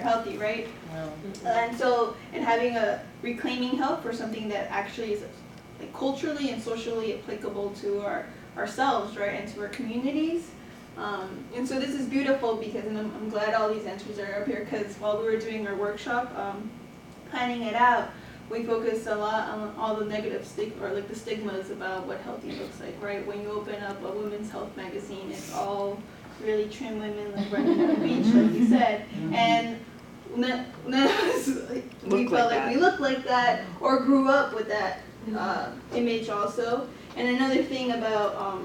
healthy, right? And so, and having a reclaiming health for something that actually is like culturally and socially applicable to ourselves, right, and to our communities. And so this is beautiful because, and I'm glad all these answers are up here, because while we were doing our workshop, planning it out, we focused a lot on all the negative the stigmas about what healthy looks like, right? When you open up a women's health magazine, it's all really trim women like running on the beach, like you said, and none of us we felt like we looked like that or grew up with that image also. And another thing about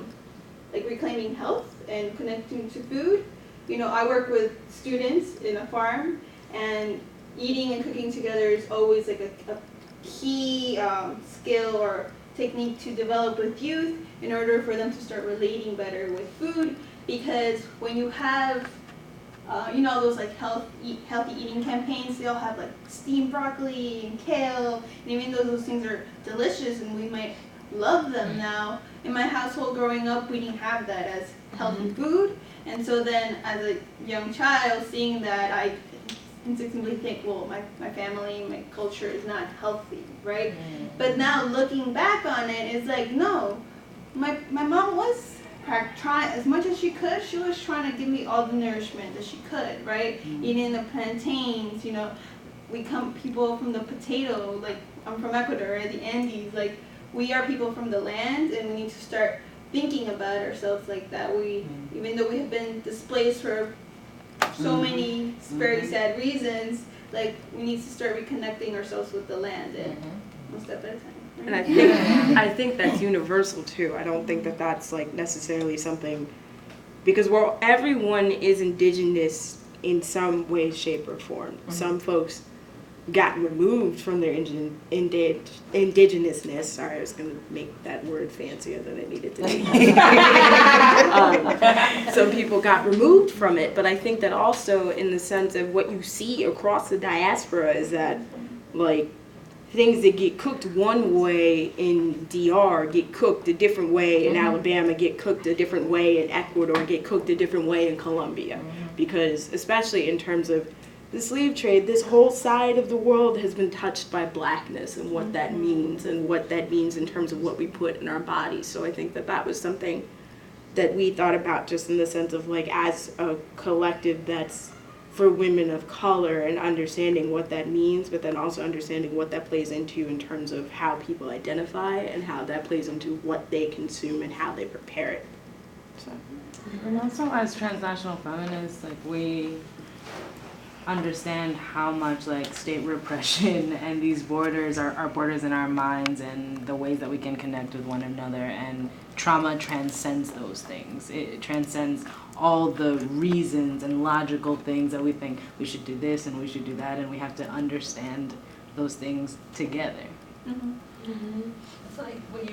like reclaiming health and connecting to food, you know, I work with students in a farm, and eating and cooking together is always like a key skill or technique to develop with youth in order for them to start relating better with food. Because when you have you know, those like healthy eating campaigns, they all have like steamed broccoli and kale, and even though those things are delicious and we might love them now, in my household growing up, we didn't have that as healthy food. And so then as a young child, seeing that, I instinctively think, well, my family, my culture is not healthy, right? But now looking back on it, it's like, no, my mom was trying as much as she could. She was trying to give me all the nourishment that she could, right? Eating the plantains, you know, people from the potato, like I'm from Ecuador, right? The Andes, like we are people from the land, and we need to start thinking about ourselves like that. Even though we have been displaced for so many very sad reasons, like we need to start reconnecting ourselves with the land, and one step at a time. And I think that's universal too. I don't think that that's like necessarily something, because everyone is indigenous in some way, shape, or form. Some folks got removed from their indigenousness. Sorry, I was going to make that word fancier than it needed to be. Some people got removed from it, but I think that also in the sense of what you see across the diaspora is that like things that get cooked one way in DR get cooked a different way in Alabama, get cooked a different way in Ecuador, get cooked a different way in Colombia. Because especially in terms of the slave trade, this whole side of the world has been touched by blackness and what that means, and what that means in terms of what we put in our bodies. So I think that that was something that we thought about just in the sense of like as a collective that's for women of color, and understanding what that means, but then also understanding what that plays into in terms of how people identify and how that plays into what they consume and how they prepare it. So. And also as transnational feminists, like we understand how much like state repression and these borders are borders in our minds, and the ways that we can connect with one another, and trauma transcends those things. It transcends all the reasons and logical things that we think we should do this and we should do that, and we have to understand those things together. It's like when you